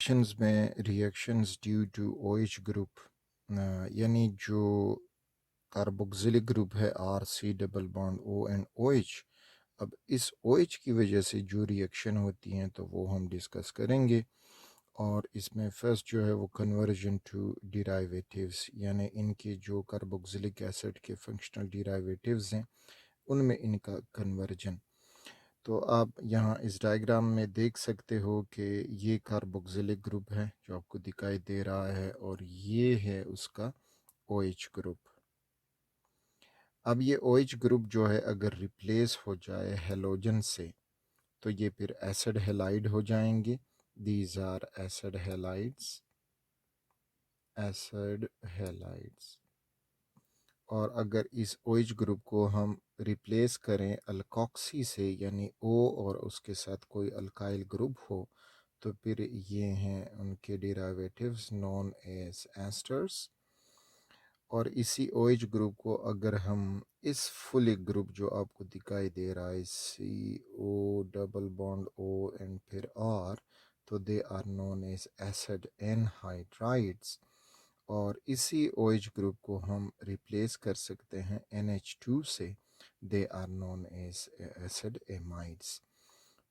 Reactions में reactions due to OH group यानी जो कार्बोक्सिलिक ग्रुप है RC double bond O and OH। अब इस OH की वजह से जो रिएक्शन होती हैं तो वो हम डिस्कस करेंगे। और इसमें फर्स्ट जो है वो कन्वर्जन टू डिराइवेटिव्स यानी इनके जो कार्बोक्सिलिक एसिड के फंक्शनल डिराइवेटिव्स हैं उनमें इनका कन्वर्जन। तो आप यहाँ इस डायग्राम में देख सकते हो कि ये कार्बोक्सिलिक ग्रुप है जो आपको दिखाई दे रहा है और ये है उसका OH ग्रुप। अब ये OH ग्रुप जो है अगर रिप्लेस हो जाए हेलोजन से तो ये फिर एसिड हैलाइड हो जाएंगे। These are acid halides, acid halides. और अगर इस OH ग्रुप को हम रिप्लेस करें अल्कोक्सी से यानी O और उसके साथ कोई अल्काइल ग्रुप हो तो फिर ये हैं उनके डेरिवेटिव्स नॉन एज एस्टर्स। और इसी OH ग्रुप को अगर हम इस फुल ग्रुप जो आपको दिखाई दे रहा है CO double bond O and फिर R, तो they are known as acid anhydrides. और इसी OH ग्रुप को हम रिप्लेस कर सकते हैं NH2 से, they are known as acid amides.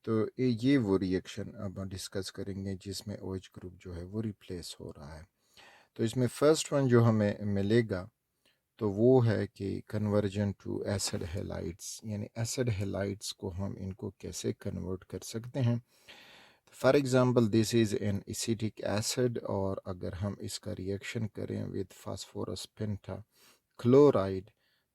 तो ये वो रिएक्शन अब हम डिस्कस करेंगे जिसमें OH ग्रुप जो है वो रिप्लेस हो रहा है। तो इसमें फर्स्ट वन जो हमें मिलेगा तो वो है कि कन्वर्जन टू एसिड हैलाइड्स, यानी एसिड हैलाइड्स को हम इनको कैसे कन्वर्ट कर सकते हैं। For example this is an acetic acid और अगर हम इसका रिएक्शन करें विद फास्फोरस पेंटा क्लोराइड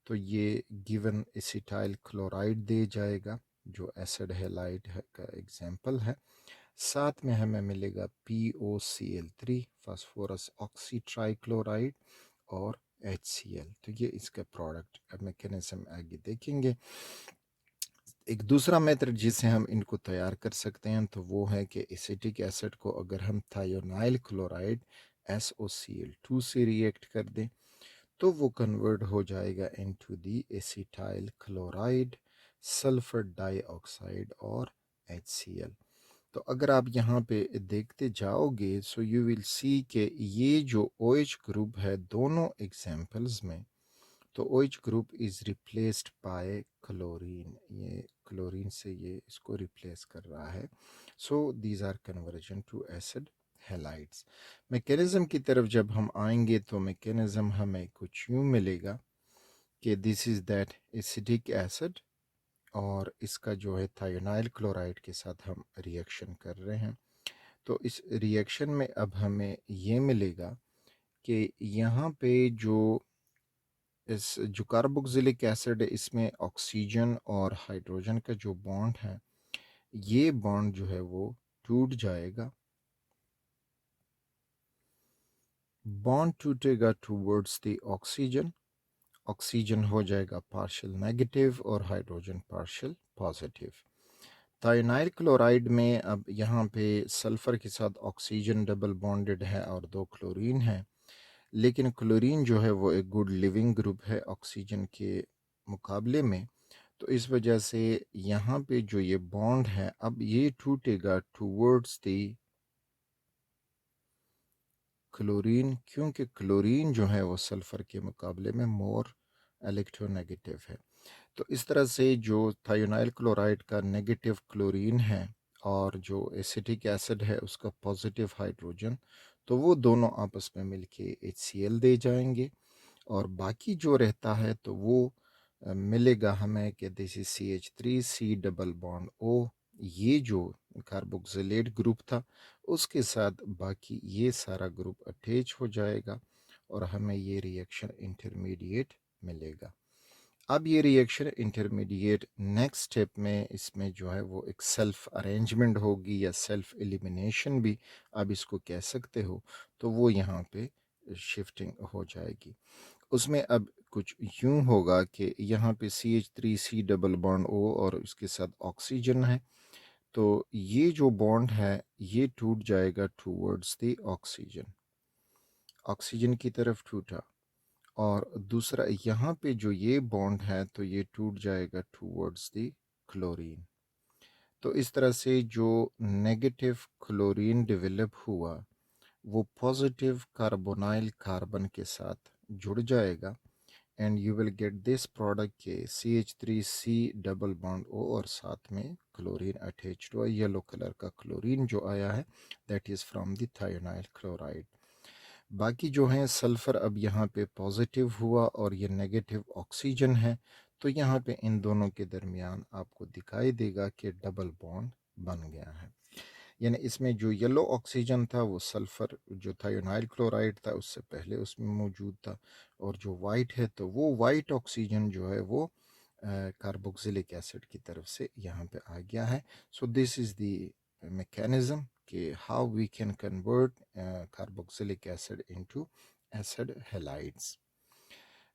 तो ये गिवन एसिटाइल क्लोराइड दे जाएगा जो एसिड हैलाइड का एग्जाम्पल है। साथ में हमें मिलेगा POCl3 फास्फोरस ऑक्सीट्राइक्लोराइड और HCl। तो ये इसका प्रोडक्ट अब मैकेनिज्म आगे देखेंगे। एक दूसरा मेथड जिससे हम इनको तैयार कर सकते हैं तो वो है कि एसिटिक एसिड को अगर हम थायोनाइल क्लोराइड SOCl2 से रिएक्ट कर दें तो वो कन्वर्ट हो जाएगा into the acetyl chloride, sulphur dioxide और HCl। तो अगर आप यहाँ पे देखते जाओगे सो यू विल सी कि ये जो OH ग्रुप है दोनों एग्जाम्पल्स में तो OH group is replaced by chlorine, ये क्लोरीन से ये इसको रिप्लेस कर रहा है। So these are conversion to acid halides. Mechanism की तरफ जब हम आएंगे तो मैकेनिज्म हमें कुछ यूँ मिलेगा कि this is that acetic acid और इसका जो है थायोनाइल क्लोराइड के साथ हम रिएक्शन कर रहे हैं। तो इस रिएक्शन में अब हमें ये मिलेगा कि यहाँ पे जो कार्बोक्सिलिक एसिड है इसमें ऑक्सीजन और हाइड्रोजन का जो बॉन्ड है ये बॉन्ड जो है वो टूट जाएगा। बॉन्ड टूटेगा टूवर्ड्स द ऑक्सीजन, ऑक्सीजन हो जाएगा पार्शियल नेगेटिव और hydrogen partial positive. Thionyl chloride में अब यहाँ पे सल्फ़र के साथ ऑक्सीजन डबल बॉन्डेड है और 2 क्लोरीन है, लेकिन क्लोरीन जो है वो एक गुड लिविंग ग्रुप है ऑक्सीजन के मुकाबले में। तो इस वजह से यहाँ पे जो ये बॉन्ड है अब ये टूटेगा टूवर्ड्स द क्लोरीन, क्योंकि क्लोरीन जो है वो सल्फ़र के मुकाबले में मोर इलेक्ट्रोनेगेटिव है। तो इस तरह से जो थायोनाइल क्लोराइड का नेगेटिव क्लोरीन है और जो एसिटिक एसिड है उसका पॉजिटिव हाइड्रोजन, तो वो दोनों आपस में मिलके HCl दे जाएंगे और बाकी जो रहता है तो वो मिलेगा हमें कि this is CH3C double bond O। ये जो कार्बोक्सिलेट ग्रुप था उसके साथ बाकी ये सारा ग्रुप अटैच हो जाएगा और हमें ये रिएक्शन इंटरमीडिएट मिलेगा। अब ये रिएक्शन इंटरमीडिएट नेक्स्ट स्टेप में इसमें जो है वो एक सेल्फ अरेंजमेंट होगी या सेल्फ एलिमिनेशन भी आप इसको कह सकते हो, तो वो यहाँ पे शिफ्टिंग हो जाएगी। उसमें अब कुछ यूं होगा कि यहाँ पे CH3C डबल बॉन्ड O और उसके साथ ऑक्सीजन है, तो ये जो बॉन्ड है ये टूट जाएगा टूवर्ड्स द ऑक्सीजन, ऑक्सीजन की तरफ टूटा। और दूसरा यहाँ पे जो ये बॉन्ड है तो ये टूट जाएगा टूवर्ड्स द क्लोरीन। तो इस तरह से जो नेगेटिव क्लोरीन डेवलप हुआ वो पॉजिटिव कार्बोनाइल कार्बन के साथ जुड़ जाएगा and you will get this product के CH3C डबल बॉन्ड O और साथ में क्लोरीन अटैच्ड हुआ। येलो कलर का क्लोरीन जो आया है that is from the thionyl chloride. बाकी जो है सल्फ़र अब यहाँ पे पॉजिटिव हुआ और ये नेगेटिव ऑक्सीजन है, तो यहाँ पे इन दोनों के दरमियान आपको दिखाई देगा कि डबल बॉन्ड बन गया है। यानी इसमें जो येलो ऑक्सीजन था वो सल्फ़र जो थायोनाइल क्लोराइड था उससे पहले उसमें मौजूद था, और जो वाइट है तो वो वाइट ऑक्सीजन जो है वो कार्बोक्सिलिक एसिड की तरफ से यहाँ पे आ गया है। So this is the mechanism कि how we can convert carboxylic acid into acid halides.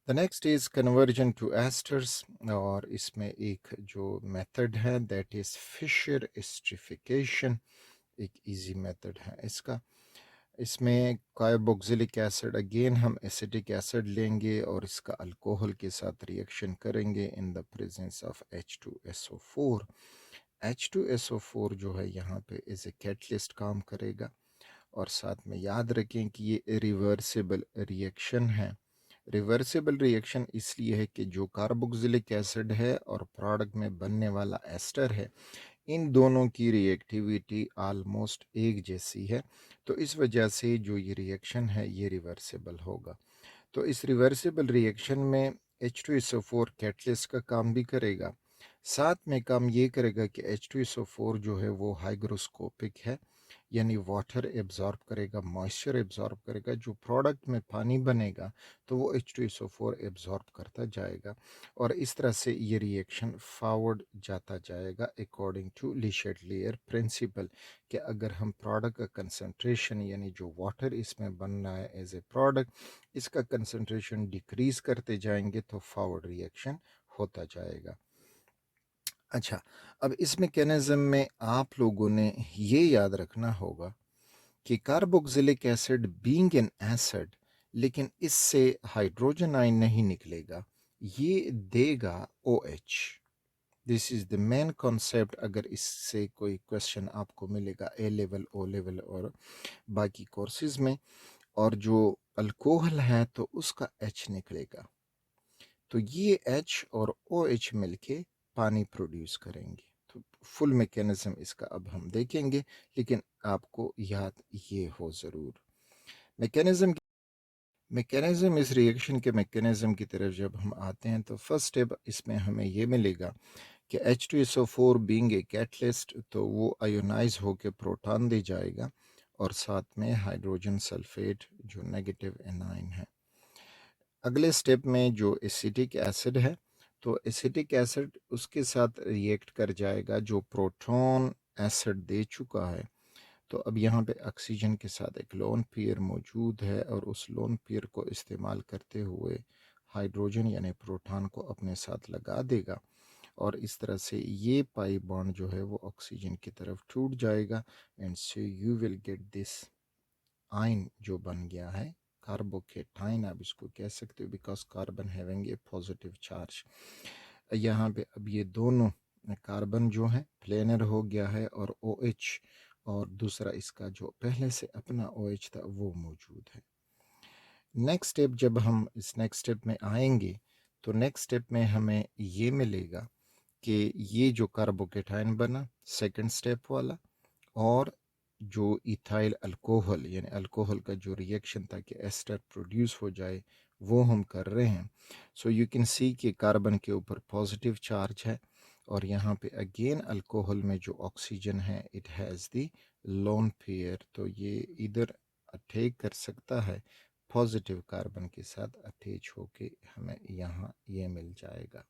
The next is conversion to esters, और इसमें एक जो मेथड है that is Fischer esterification, एक इजी मेथड है इसका। इसमें कार्बोक्सिलिक एसिड अगेन हम एसिटिक एसिड लेंगे और इसका अल्कोहल के साथ रिएक्शन करेंगे in the presence of H2SO4। H2SO4 जो है यहाँ पे एज ए कैटलिस्ट काम करेगा, और साथ में याद रखें कि ये रिवर्सिबल रिएक्शन है। रिवर्सिबल रिएक्शन इसलिए है कि जो कार्बोक्सिलिक एसिड है और प्रोडक्ट में बनने वाला एस्टर है, इन दोनों की रिएक्टिविटी आलमोस्ट एक जैसी है, तो इस वजह से जो ये रिएक्शन है ये रिवर्सिबल होगा। तो इस रिवर्सिबल रिएक्शन में H2SO4 कैटलिस्ट का काम भी करेगा, साथ में काम ये करेगा कि H2SO4 जो है वो हाइग्रोस्कोपिक है, यानी वाटर एब्जॉर्ब करेगा, मॉइस्चर एब्जॉर्ब करेगा। जो प्रोडक्ट में पानी बनेगा तो वो H2SO4 एब्जॉर्ब करता जाएगा, और इस तरह से ये रिएक्शन फॉरवर्ड जाता जाएगा according to Lee Chatelier principal, कि अगर हम प्रोडक्ट का कंसंट्रेशन यानी जो वाटर इसमें बन रहा है एज ए प्रोडक्ट, इसका कंसंट्रेशन डिक्रीज करते जाएंगे तो फॉरवर्ड रिएक्शन होता जाएगा। अच्छा, अब इस मैकेनिज्म में आप लोगों ने ये याद रखना होगा कि carboxylic acid being an acid, लेकिन इससे हाइड्रोजन आयन नहीं निकलेगा, ये देगा OH। This is the main concept. अगर इससे कोई क्वेश्चन आपको मिलेगा A लेवल, O लेवल और बाकी कोर्सेज में, और जो अल्कोहल है तो उसका H निकलेगा, तो ये H और OH मिलके पानी प्रोड्यूस करेंगे। तो फुल मैकेनिज्म इसका अब हम देखेंगे, लेकिन आपको याद ये हो ज़रूर। मैकेनिज्म इस रिएक्शन के मैकेनिज्म की तरफ जब हम आते हैं तो फर्स्ट स्टेप इसमें हमें ये मिलेगा कि H2SO4 बीइंग ए कैटलिस्ट, तो वो आयोनाइज होकर प्रोटॉन दे जाएगा, और साथ में हाइड्रोजन सल्फेट जो नेगेटिव एनाइन है। अगले स्टेप में जो एसिटिक एसिड है, तो एसिटिक एसिड उसके साथ रिएक्ट कर जाएगा जो प्रोटॉन एसिड दे चुका है। तो अब यहाँ पे ऑक्सीजन के साथ एक लोन पेयर मौजूद है, और उस लोन पेयर को इस्तेमाल करते हुए हाइड्रोजन यानी प्रोटॉन को अपने साथ लगा देगा, और इस तरह से ये पाई बॉन्ड जो है वो ऑक्सीजन की तरफ टूट जाएगा, and so you will get this ion जो बन गया है कार्बोकेटाइन, आप इसको कह सकते हो, because carbon having a positive charge. यहाँ पे अब ये दोनों कार्बन जो है प्लेनर हो गया है, और OH और दूसरा इसका जो पहले से अपना OH था वो मौजूद है। नेक्स्ट स्टेप जब हम इस नेक्स्ट स्टेप में आएंगे तो नेक्स्ट स्टेप में हमें ये मिलेगा कि ये जो कार्बोकेटाइन बना सेकंड स्टेप वाला, और जो इथाइल अल्कोहल यानी अल्कोहल का जो रिएक्शन था कि एस्टर प्रोड्यूस हो जाए वो हम कर रहे हैं। सो यू कैन सी कि कार्बन के ऊपर पॉजिटिव चार्ज है, और यहाँ पे अगेन अल्कोहल में जो ऑक्सीजन है it has the lone pair, तो ये इधर अटैक कर सकता है पॉजिटिव कार्बन के साथ अटैच होके हमें यहाँ ये मिल जाएगा।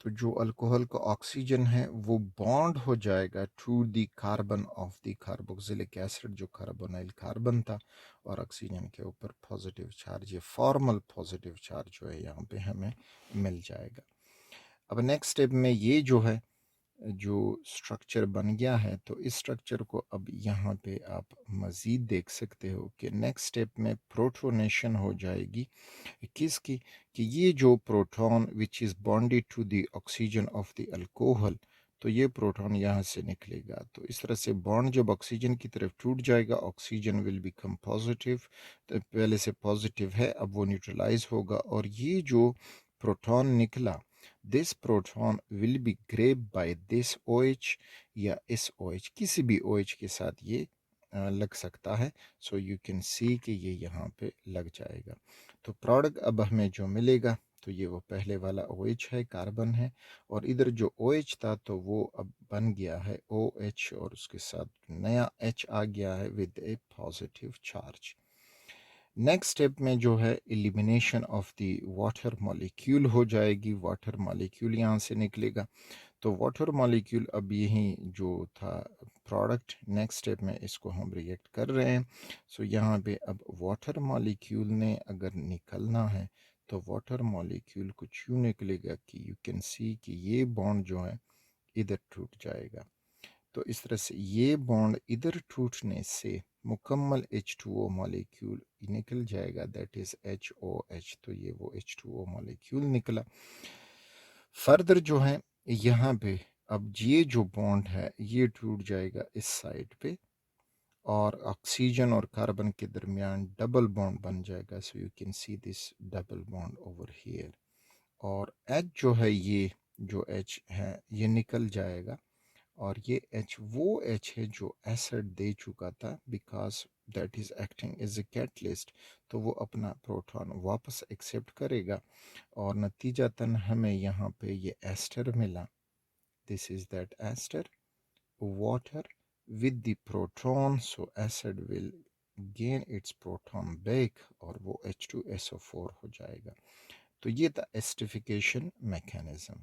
तो जो अल्कोहल का ऑक्सीजन है वो बॉन्ड हो जाएगा to the carbon of the carboxylic acid जो कार्बोनाइल कार्बन था, और ऑक्सीजन के ऊपर पॉजिटिव चार्ज, ये फॉर्मल पॉजिटिव चार्ज जो है यहाँ पे हमें मिल जाएगा। अब नेक्स्ट स्टेप में ये जो है जो स्ट्रक्चर बन गया है, तो इस स्ट्रक्चर को अब यहाँ पे आप मज़ीद देख सकते हो कि नेक्स्ट स्टेप में प्रोटोनेशन हो जाएगी किसकी, कि ये जो proton which is bonded to the oxygen of the alcohol, तो ये प्रोटॉन यहाँ से निकलेगा। तो इस तरह से बॉन्ड जब ऑक्सीजन की तरफ टूट जाएगा, ऑक्सीजन विल बिकम पॉजिटिव, तो पहले से पॉजिटिव है, अब वो न्यूट्रलाइज होगा, और ये जो प्रोटॉन निकला, this proton will be grab by this OH या इस OH, किसी भी OH के साथ ये लग सकता है। सो यू कैन सी कि ये यहाँ पे लग जाएगा। तो प्रोडक्ट अब हमें जो मिलेगा, तो ये वो पहले वाला OH है, कार्बन है, और इधर जो OH था तो वो अब बन गया है OH, और उसके साथ नया H आ गया है with A positive charge. Next step में जो है elimination of the water molecule हो जाएगी, वाटर मॉलिक्यूल यहाँ से निकलेगा। तो वाटर मॉलिक्यूल अब यही जो था प्रोडक्ट, नेक्स्ट स्टेप में इसको हम रिएक्ट कर रहे हैं। सो यहाँ पे अब वाटर मॉलिक्यूल ने अगर निकलना है तो वाटर मॉलिक्यूल कुछ यूँ निकलेगा कि यू कैन सी कि ये बॉन्ड जो है इधर टूट जाएगा। तो इस तरह से ये बॉन्ड इधर टूटने से मुकम्मल H2O मॉलिक्यूल निकल जाएगा, दैट इज़ HOH। तो ये वो H2O मॉलिक्यूल निकला। फर्दर जो है यहाँ पे अब ये जो बॉन्ड है ये टूट जाएगा इस साइड पे, और ऑक्सीजन और कार्बन के दरमियान डबल बॉन्ड बन जाएगा। So you can see this double bond over here, और H जो है, ये जो H है ये निकल जाएगा, और ये H वो H है जो एसिड दे चुका था, because that is acting as a catalyst. तो वो अपना प्रोटॉन वापस एक्सेप्ट करेगा, और नतीजतन हमें यहाँ पे ये एस्टर मिला। This is that ester water with the proton, so acid will gain its proton back और वो H2SO4 हो जाएगा। तो ये था एस्टिफिकेशन मैकेनिज्म।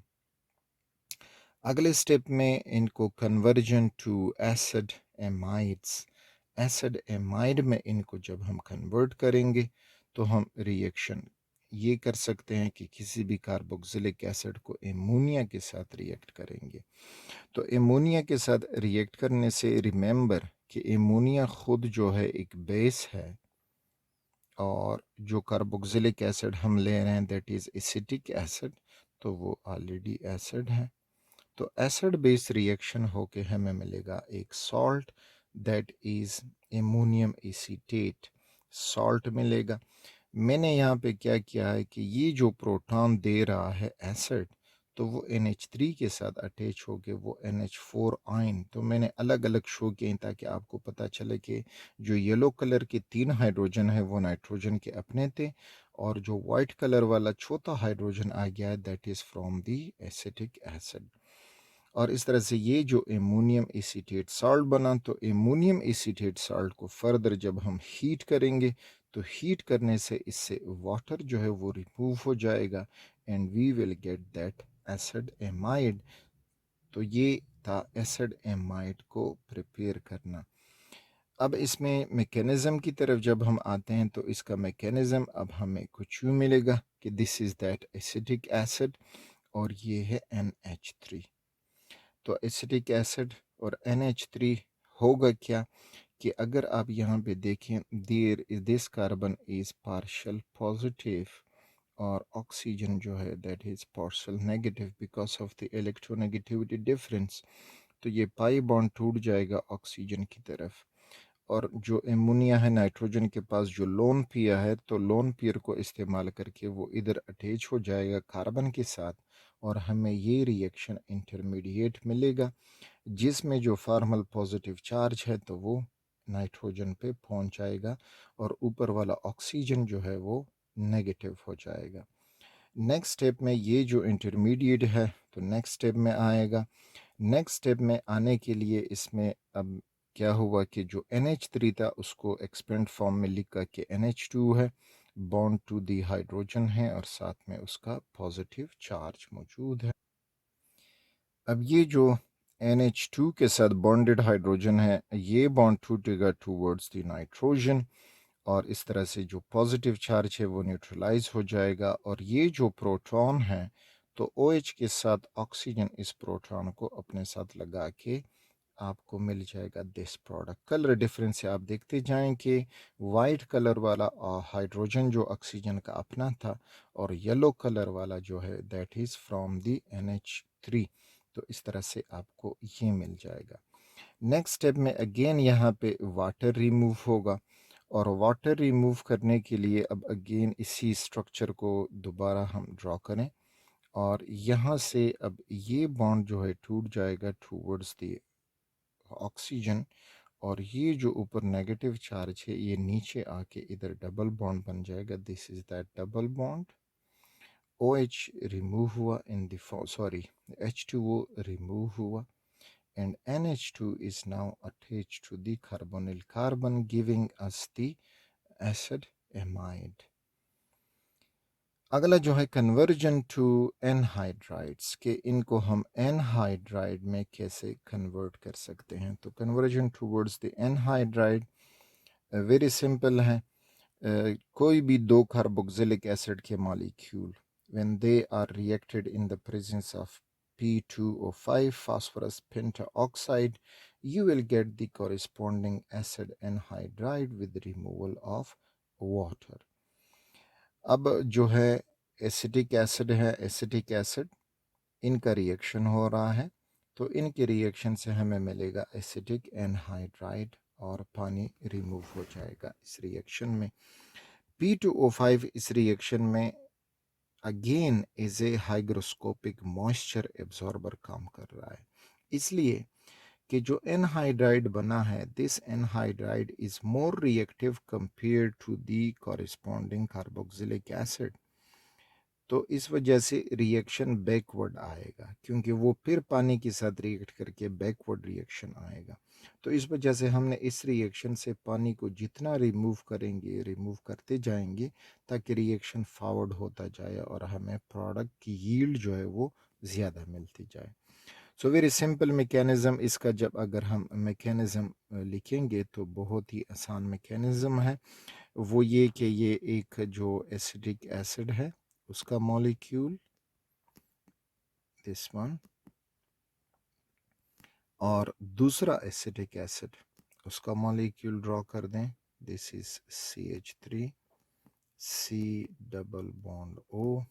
अगले स्टेप में इनको conversion to acid amides, acid amide में इनको जब हम कन्वर्ट करेंगे तो हम रिएक्शन ये कर सकते हैं कि किसी भी कार्बोक्सिलिक एसिड को एमोनिया के साथ रिएक्ट करेंगे। तो एमोनिया के साथ रिएक्ट करने से रिमेंबर कि एमोनिया खुद जो है एक बेस है, और जो कार्बोक्सिलिक एसिड हम ले रहे हैं दैट इज़ एसिटिक एसिड, तो वो ऑलरेडी एसिड है। तो एसिड बेस रिएक्शन होके हमें मिलेगा एक salt, that is ammonium acetate, salt मिलेगा। मैंने यहाँ पे क्या किया है कि ये जो प्रोटॉन दे रहा है एसिड, तो वो NH3 के साथ अटैच हो के वो NH4 आयन, तो मैंने अलग अलग शो किए ताकि आपको पता चले कि जो येलो कलर के 3 हाइड्रोजन है वो नाइट्रोजन के अपने थे, और जो वाइट कलर वाला चौथा हाइड्रोजन आ गया है that is from the acetic acid. और इस तरह से ये जो एमोनियम एसीटेट साल्ट बना, तो एमोनियम एसीटेट साल्ट को फर्दर जब हम हीट करेंगे तो हीट करने से इससे वाटर जो है वो रिमूव हो जाएगा, and we will get that acid amide. तो ये था एसिड एमाइड को प्रिपेयर करना। अब इसमें मैकेनिज़्म की तरफ जब हम आते हैं तो इसका मैकेनिज़्म अब हमें कुछ यूँ मिलेगा कि this is that acetic acid, और ये है NH3। तो एसिटिक एसिड और NH3 होगा क्या कि अगर आप यहाँ पे देखें, there this carbon is partial positive, और ऑक्सीजन जो है that is partial negative because of the electronegativity difference. तो ये पाई बॉन्ड टूट जाएगा ऑक्सीजन की तरफ, और जो एमोनिया है नाइट्रोजन के पास जो लोन पेयर है, तो लोन पेयर को इस्तेमाल करके वो इधर अटैच हो जाएगा कार्बन के साथ, और हमें ये रिएक्शन इंटरमीडिएट मिलेगा जिसमें जो फार्मल पॉजिटिव चार्ज है तो वो नाइट्रोजन पे पहुंच जाएगा, और ऊपर वाला ऑक्सीजन जो है वो नेगेटिव हो जाएगा। नेक्स्ट स्टेप में ये जो इंटरमीडिएट है तो नेक्स्ट स्टेप में आएगा। नेक्स्ट स्टेप में आने के लिए इसमें अब क्या हुआ कि जो NH3 था उसको एक्सपेंड फॉर्म में लिखा कि NH2 है, बॉन्ड टू दी हाइड्रोजन है, और साथ में उसका पॉजिटिव चार्ज मौजूद है। अब ये जो NH2 के साथ बॉन्डेड हाइड्रोजन है ये बॉन्ड टूटेगा टूवर्ड्स द नाइट्रोजन, और इस तरह से जो पॉजिटिव चार्ज है वो न्यूट्रलाइज हो जाएगा, और ये जो प्रोटॉन है तो OH के साथ ऑक्सीजन इस प्रोटॉन को अपने साथ लगा के आपको मिल जाएगा दिस प्रोडक्ट। कलर डिफरेंस से आप देखते जाएं कि वाइट कलर वाला हाइड्रोजन जो ऑक्सीजन का अपना था और येलो कलर वाला जो है that is from the NH3। तो इस तरह से आपको ये मिल जाएगा। नेक्स्ट स्टेप में अगेन यहाँ पे वाटर रिमूव होगा और वाटर रिमूव करने के लिए अब अगेन इसी स्ट्रक्चर को दोबारा हम ड्रॉ करें और यहाँ से अब ये बॉन्ड जो है टूट जाएगा टूवर्ड्स द ऑक्सीजन और ये जो ऊपर नेगेटिव चार्ज है ये नीचे आके इधर डबल बॉन्ड बन जाएगा। This is that double bond. OH remove हुआ in the sorry H2O remove हुआ and NH2 is now attached to the carbonyl carbon giving us the acid amide। अगला जो है कन्वर्जन टू एनहाइड्राइड्स के इनको हम एनहाइड्राइड में कैसे कन्वर्ट कर सकते हैं। तो conversion towards the anhydride very simple है। कोई भी दो कार्बोक्सिलिक एसिड के molecule when they are reacted in the presence of P2O5 phosphorus pentaoxide, you will get the corresponding acid anhydride with removal of water। अब जो है acetic acid है, acetic acid इनका रिएक्शन हो रहा है तो इनके रिएक्शन से हमें मिलेगा एसिटिक एनहाइड्राइड और पानी रिमूव हो जाएगा इस रिएक्शन में। P2O5 इस रिएक्शन में again is a hygroscopic moisture absorber काम कर रहा है, इसलिए कि जो एनहाइड्राइड बना है this anhydride is more reactive compare to the corresponding carboxylic acid. तो इस वजह से रिएक्शन बैकवर्ड आएगा क्योंकि वो फिर पानी के साथ रिएक्ट करके बैकवर्ड रिएक्शन आएगा। तो इस वजह से हमने इस रिएक्शन से पानी को जितना रिमूव करेंगे रिमूव करते जाएंगे ताकि रिएक्शन फॉरवर्ड होता जाए और हमें प्रोडक्ट की यील्ड जो है वो ज़्यादा मिलती जाए। सो वेरी सिंपल मैकेनिज़्म इसका। जब अगर हम मैकेनिज़्म लिखेंगे तो बहुत ही आसान मैकेनिज़्म है। वो ये कि ये एक जो एसिडिक एसिड है उसका मॉलिक्यूल दिस वन और दूसरा एसिटिक एसिड उसका मॉलिक्यूल ड्रॉ कर दें। This is CH3 C double bond O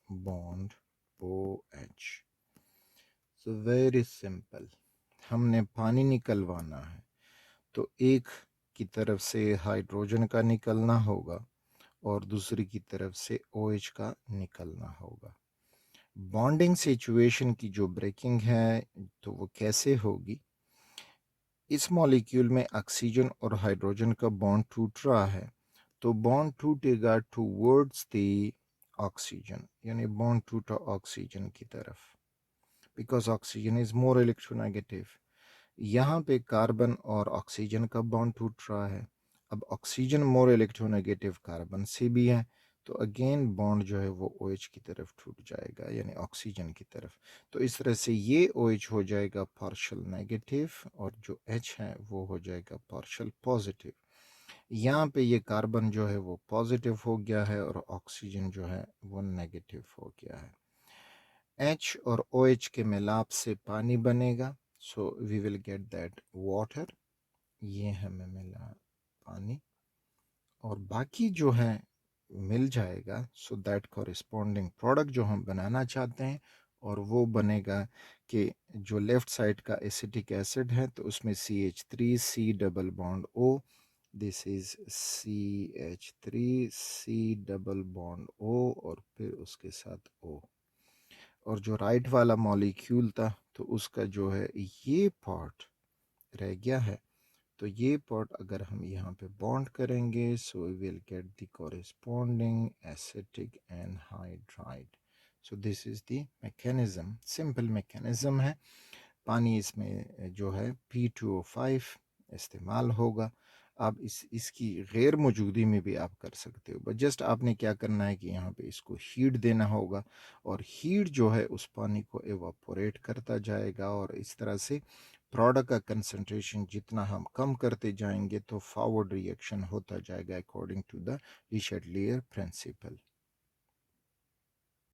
bond OH। So very simple. हमने पानी निकलवाना है तो एक की तरफ से हाइड्रोजन का निकलना होगा और दूसरी की तरफ से OH का निकलना होगा। बॉन्डिंग सिचुएशन की जो ब्रेकिंग है तो वो कैसे होगी। इस मॉलिक्यूल में ऑक्सीजन और हाइड्रोजन का बॉन्ड टूट रहा है तो बॉन्ड टूटेगा टूवर्ड्स द ऑक्सीजन, यानी बॉन्ड टूटा ऑक्सीजन की तरफ because oxygen is more electronegative. यहाँ पे कार्बन और ऑक्सीजन का बॉन्ड टूट रहा है। अब ऑक्सीजन मोर इलेक्ट्रोनेगेटिव कार्बन से भी है तो अगेन बॉन्ड जो है वो OH की तरफ टूट जाएगा यानी ऑक्सीजन की तरफ। तो इस तरह से ये OH हो जाएगा पार्शियल नेगेटिव और जो H है वो हो जाएगा पार्शियल पॉजिटिव। यहाँ पे ये कार्बन जो है वो पॉजिटिव हो गया है और ऑक्सीजन जो है वो नेगेटिव हो गया है। H और OH के मिलाप से पानी बनेगा so we will get that water. ये हमें मिला पानी और बाकी जो है मिल जाएगा। सो दैट कॉरेस्पॉन्डिंग प्रोडक्ट जो हम बनाना चाहते हैं और वो बनेगा कि जो लेफ्ट साइड का एसिटिक एसिड है तो उसमें CH3 C double bond O, this is CH3 C double bond O और फिर उसके साथ O। और जो राइट वाला मॉलिक्यूल था तो उसका जो है ये पार्ट रह गया है तो ये पार्ट अगर हम यहाँ पे बॉन्ड करेंगे so we will get the corresponding acetic anhydride. So this is the mechanism, simple mechanism है। पानी इसमें जो है P2O5 इस्तेमाल होगा। आप इसकी गैर मौजूदी में भी आप कर सकते हो, बट जस्ट आपने क्या करना है कि यहाँ पे इसको हीट देना होगा और हीट जो है उस पानी को एवापोरेट करता जाएगा और इस तरह से प्रोडक्ट का कंसंट्रेशन जितना हम कम करते जाएंगे तो फॉरवर्ड रिएक्शन होता जाएगा according to the Le Chatelier principal.